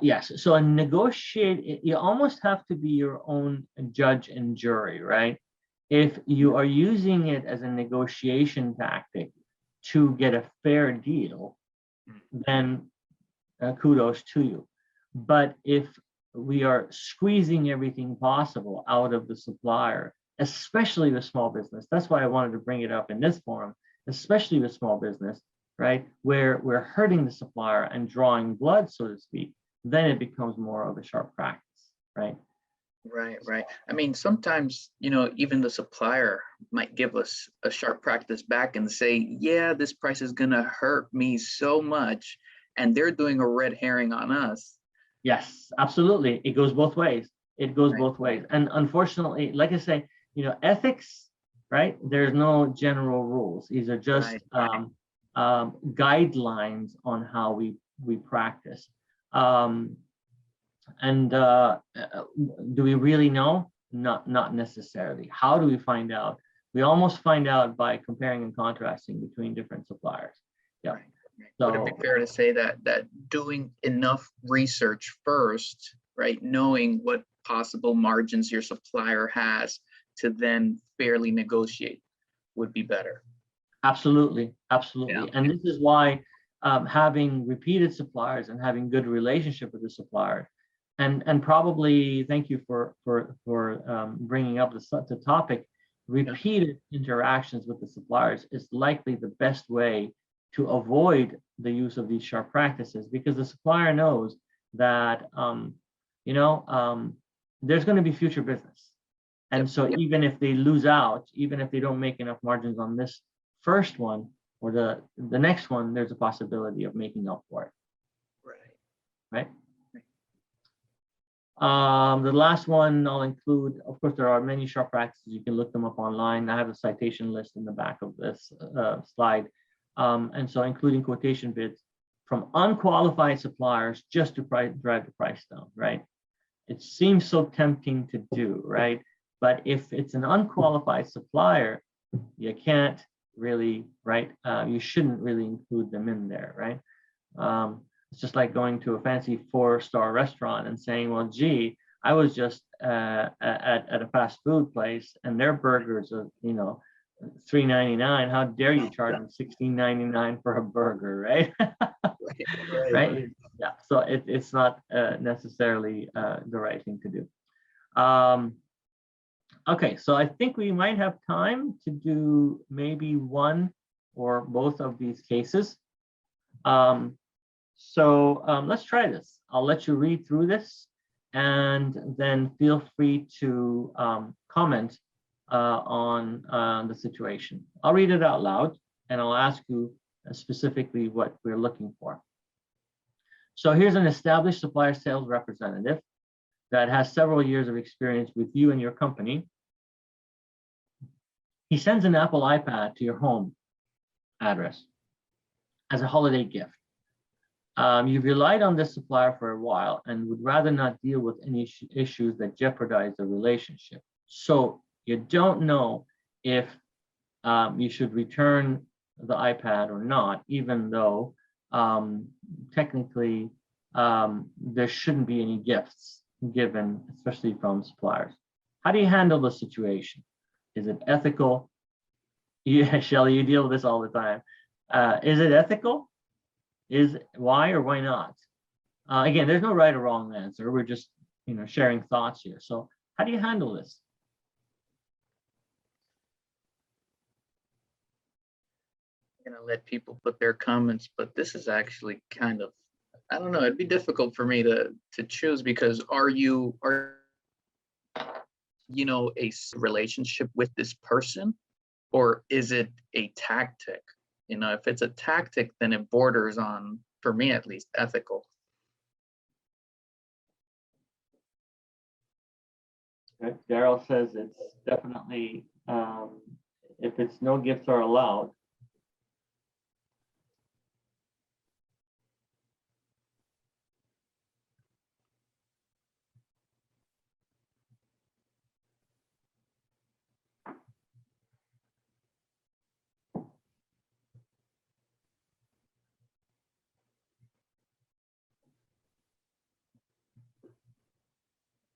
Yes. So a negotiate, you almost have to be your own judge and jury, right? If you are using it as a negotiation tactic to get a fair deal, then kudos to you. But if we are squeezing everything possible out of the supplier, especially with small business, that's why I wanted to bring it up in this forum, especially with small business, right, where we're hurting the supplier and drawing blood, so to speak, then it becomes more of a sharp practice, right? Right. I mean, sometimes, even the supplier might give us a sharp practice back and say, yeah, this price is going to hurt me so much. and they're doing a red herring on us. Yes, absolutely. It goes both ways. It goes Right. both ways. And unfortunately, like I say, ethics, right? There's no general rules. These are just guidelines on how we practice. Do we really know? Not necessarily. How do we find out? We almost find out by comparing and contrasting between different suppliers. Yeah. Right. So, would it be fair to say that doing enough research first, right, knowing what possible margins your supplier has to then fairly negotiate would be better? absolutely, absolutely. Yeah. And this is why having repeated suppliers and having good relationship with the supplier, and probably thank you for bringing up the topic. Repeated interactions with the suppliers is likely the best way to avoid the use of these sharp practices, because the supplier knows that there's going to be future business. And so even if they lose out, even if they don't make enough margins on this first one or the next one, there's a possibility of making up for it. Right. The last one I'll include, of course, there are many sharp practices. You can look them up online. I have a citation list in the back of this slide. And so including quotation bids from unqualified suppliers just to drive the price down, right? It seems so tempting to do, right? But if it's an unqualified supplier, you can't really, right? You shouldn't really include them in there, right? It's just like going to a fancy 4-star restaurant and saying, well, gee, I was just at a fast food place and their burgers are, $3.99. How dare you charge them $16.99 for a burger, right? Right. Yeah. So it's not necessarily the right thing to do. Okay, so I think we might have time to do maybe one or both of these cases. Let's try this. I'll let you read through this and then feel free to comment on the situation. I'll read it out loud and I'll ask you specifically what we're looking for. So here's an established supplier sales representative that has several years of experience with you and your company. He sends an Apple iPad to your home address as a holiday gift. You've relied on this supplier for a while and would rather not deal with any issues that jeopardize the relationship. So you don't know if you should return the iPad or not, even though technically there shouldn't be any gifts given, especially from suppliers. How do you handle the situation? Is it ethical? Yeah, Shelley, you deal with this all the time. Is it ethical? Why or why not? Again, there's no right or wrong answer. We're just sharing thoughts here. So how do you handle this? I'm gonna let people put their comments, but this is actually kind of, I don't know, it'd be difficult for me to choose, because are you a relationship with this person, or is it a tactic? If it's a tactic, then it borders on, for me at least, ethical. Okay. Daryl says it's definitely, if it's no gifts are allowed.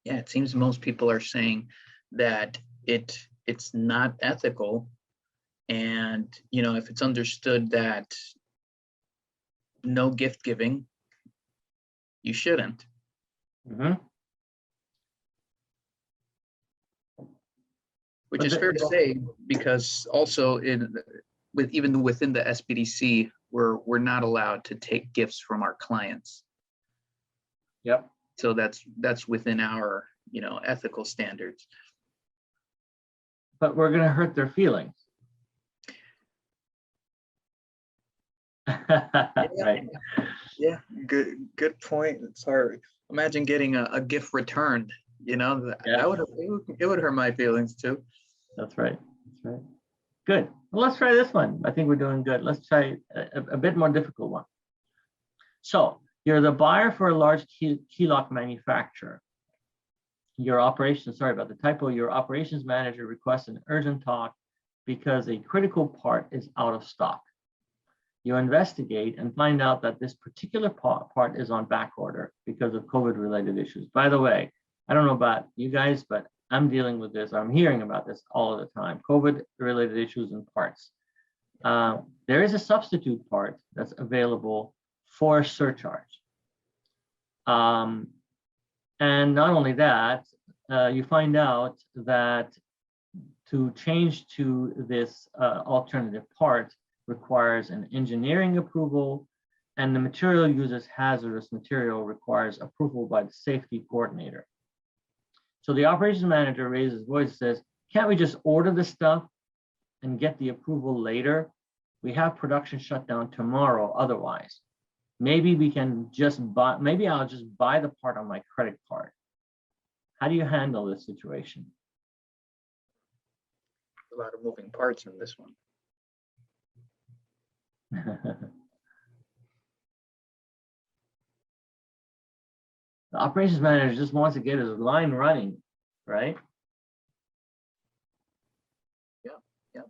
Yeah, it seems most people are saying that it's not ethical, and if it's understood that no gift giving, you shouldn't. Mm-hmm. Which is fair to say, because also even within the SBDC, we're not allowed to take gifts from our clients. Yep. So that's within our ethical standards. But we're going to hurt their feelings. Right. Yeah, good point. It's hard. Imagine getting a gift returned, you know, Yeah. that would, it would hurt my feelings too. That's right. That's right. Good. Well, let's try this one. I think we're doing good. Let's try a bit more difficult one. So you're the buyer for a large key lock manufacturer. Your operations, sorry about the typo, your operations manager requests an urgent talk because a critical part is out of stock. You investigate and find out that this particular part is on back order because of COVID-related issues. By the way, I don't know about you guys, but I'm dealing with this. I'm hearing about this all the time. COVID-related issues and parts. There is a substitute part that's available for surcharge. And not only that, you find out that to change to this alternative part requires an engineering approval, and the material uses hazardous material requires approval by the safety coordinator. So the operations manager raises his voice and says, can't we just order the stuff and get the approval later? We have production shut down tomorrow otherwise. Maybe we can just buy, maybe I'll just buy the part on my credit card. How do you handle this situation? A lot of moving parts in this one. The operations manager just wants to get his line running, right? Yeah, yeah.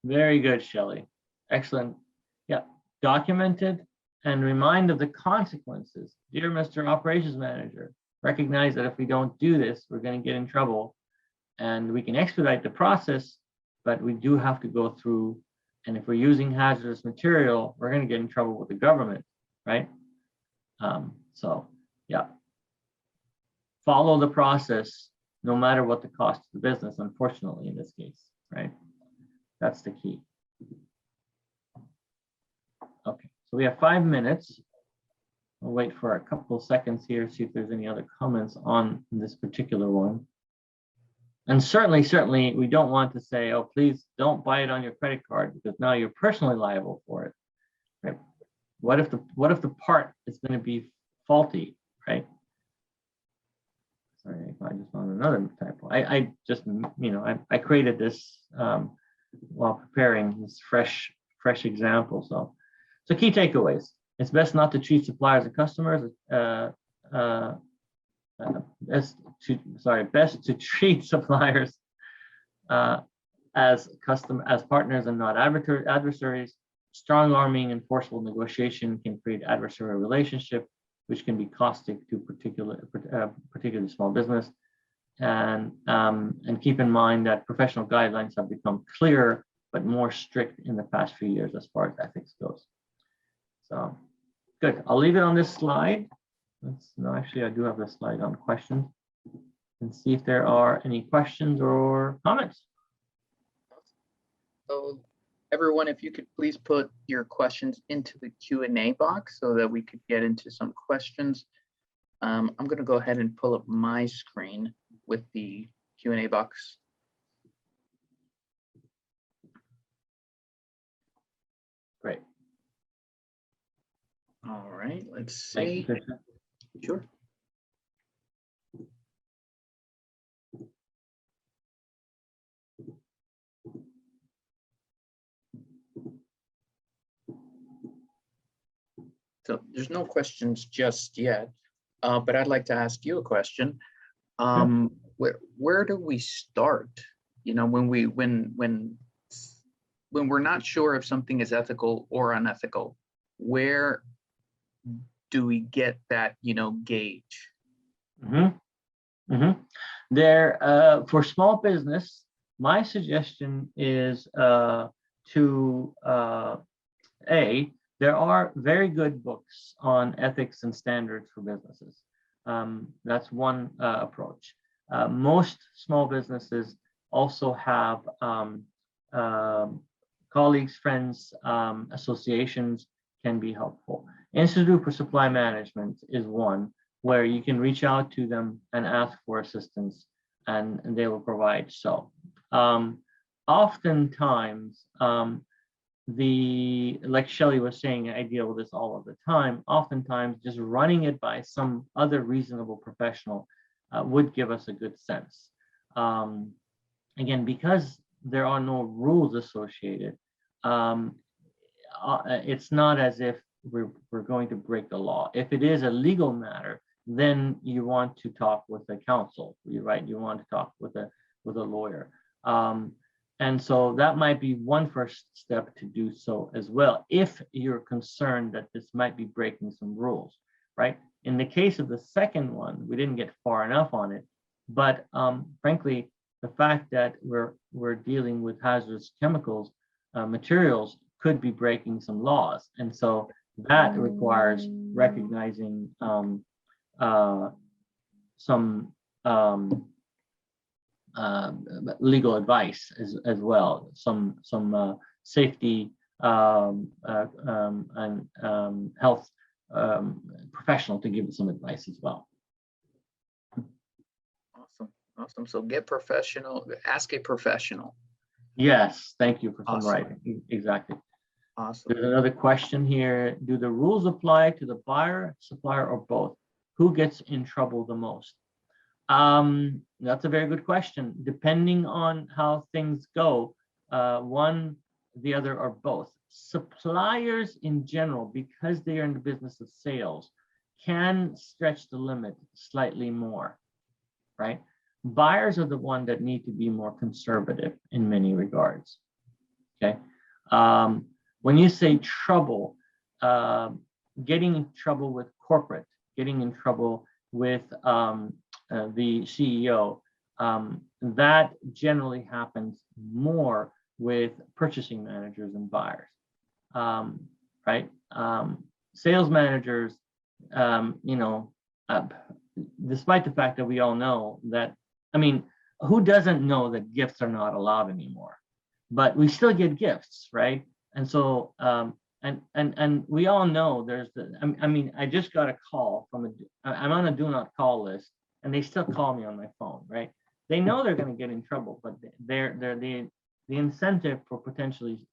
Very good, Shelley. Excellent. Yeah, documented and remind of the consequences. Dear Mr. Operations Manager, recognize that if we don't do this, we're going to get in trouble, and we can expedite the process, but we do have to go through, and if we're using hazardous material, we're going to get in trouble with the government, right? So yeah, follow the process no matter what the cost of the business, unfortunately, in this case, right? That's the key. Okay, so we have 5 minutes. I'll wait for a couple of seconds here, see if there's any other comments on this particular one. And certainly, we don't want to say, oh, please don't buy it on your credit card, because now you're personally liable for it, right? What if the part is going to be faulty, right? Sorry, I just found another typo. I just, you know, I created this while preparing this fresh example. So key takeaways: it's best not to treat suppliers and customers. Best to treat suppliers as partners and not adversaries. Strong arming and forceful negotiation can create adversarial relationship, which can be caustic to particularly small business. And keep in mind that professional guidelines have become clearer but more strict in the past few years as far as ethics goes. So good. I'll leave it on this slide. Actually, I do have the slide on questions, and see if there are any questions or comments. So everyone, if you could please put your questions into the Q&A box so that we could get into some questions. I'm going to go ahead and pull up my screen with the Q&A box. Great. All right, let's see. Thank you. Sure. So there's no questions just yet, but I'd like to ask you a question. Where do we start? You know, when we're not sure if something is ethical or unethical, where do we get that, gauge? There, for small business, my suggestion is there are very good books on ethics and standards for businesses. That's one approach. Most small businesses also have colleagues, friends, associations can be helpful. Institute for Supply Management is one where you can reach out to them and ask for assistance, and they will provide so. Oftentimes, like Shelley was saying, I deal with this all of the time. Oftentimes, just running it by some other reasonable professional would give us a good sense. Again, because there are no rules associated, it's not as if we're going to break the law. If it is a legal matter, then you want to talk with a counsel, right? You want to talk with a lawyer. And so that might be one first step to do so as well, if you're concerned that this might be breaking some rules, right? In the case of the second one, we didn't get far enough on it, but frankly, the fact that we're dealing with hazardous chemicals, materials could be breaking some laws. And so that requires recognizing some legal advice as well, some safety and health professional to give some advice as well. Awesome. So get professional, ask a professional. Yes, thank you for summarizing. Exactly. Awesome. There's another question here. Do the rules apply to the buyer, supplier, or both? Who gets in trouble the most? That's a very good question. Depending on how things go, one, the other, or both. Suppliers in general, because they are in the business of sales, can stretch the limit slightly more, right? Buyers are the one that need to be more conservative in many regards, okay? When you say trouble, getting in trouble with corporate, getting in trouble with the CEO, that generally happens more with purchasing managers and buyers, right? Sales managers, despite the fact that we all know that, who doesn't know that gifts are not allowed anymore? But we still get gifts, right? And so, and we all know there's I just got a call from I'm on a do not call list, and they still call me on my phone, right? They know they're going to get in trouble, but the incentive for potentially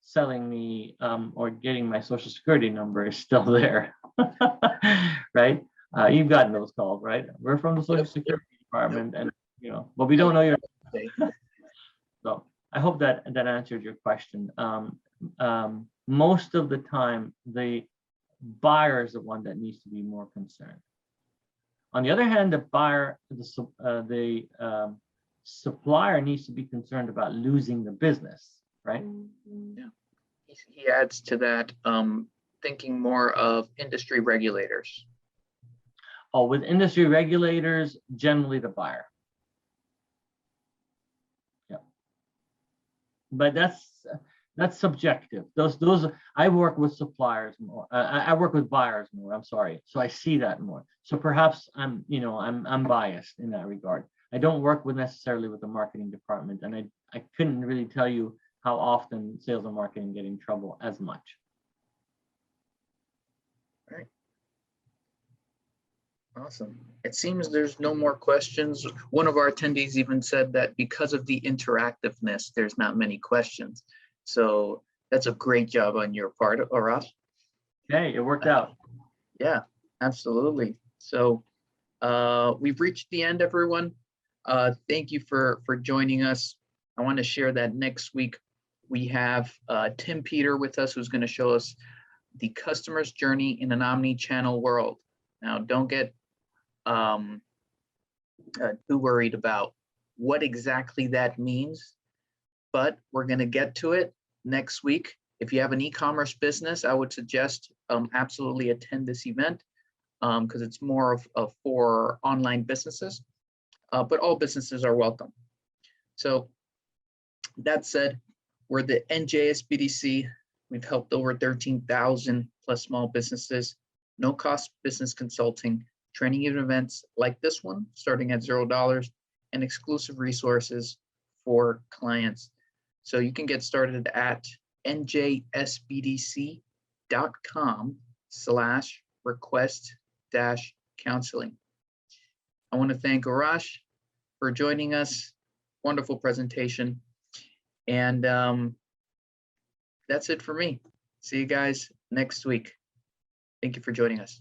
selling me or getting my social security number is still there, right? You've gotten those calls, right? We're from the Social Security Department, and but we don't know your. So I hope that answered your question. Most of the time, the buyer is the one that needs to be more concerned. On the other hand, the supplier needs to be concerned about losing the business, right? Yeah. He adds to that, thinking more of industry regulators. Oh, with industry regulators, generally the buyer. Yeah. But that's subjective. Those I work with suppliers more. I work with buyers more. I'm sorry. So I see that more. So perhaps I'm biased in that regard. I don't work necessarily with the marketing department, and I couldn't really tell you how often sales and marketing get in trouble as much. All right. Awesome. It seems there's no more questions. One of our attendees even said that because of the interactiveness, there's not many questions. So that's a great job on your part, Aras. Okay, it worked out. Yeah, absolutely. So we've reached the end, everyone. Thank you for joining us. I want to share that next week we have Tim Peter with us, who's going to show us the customer's journey in an omni-channel world. Now, don't get too worried about what exactly that means, but we're going to get to it next week. If you have an e-commerce business, I would suggest absolutely attend this event because it's more of for online businesses, but all businesses are welcome. So that said, we're the NJSBDC. We've helped over 13,000 plus small businesses, no cost business consulting, training and events like this one, starting at $0, and exclusive resources for clients. So you can get started at njsbdc.com/request-counseling. I want to thank Arash for joining us. Wonderful presentation. And that's it for me. See you guys next week. Thank you for joining us.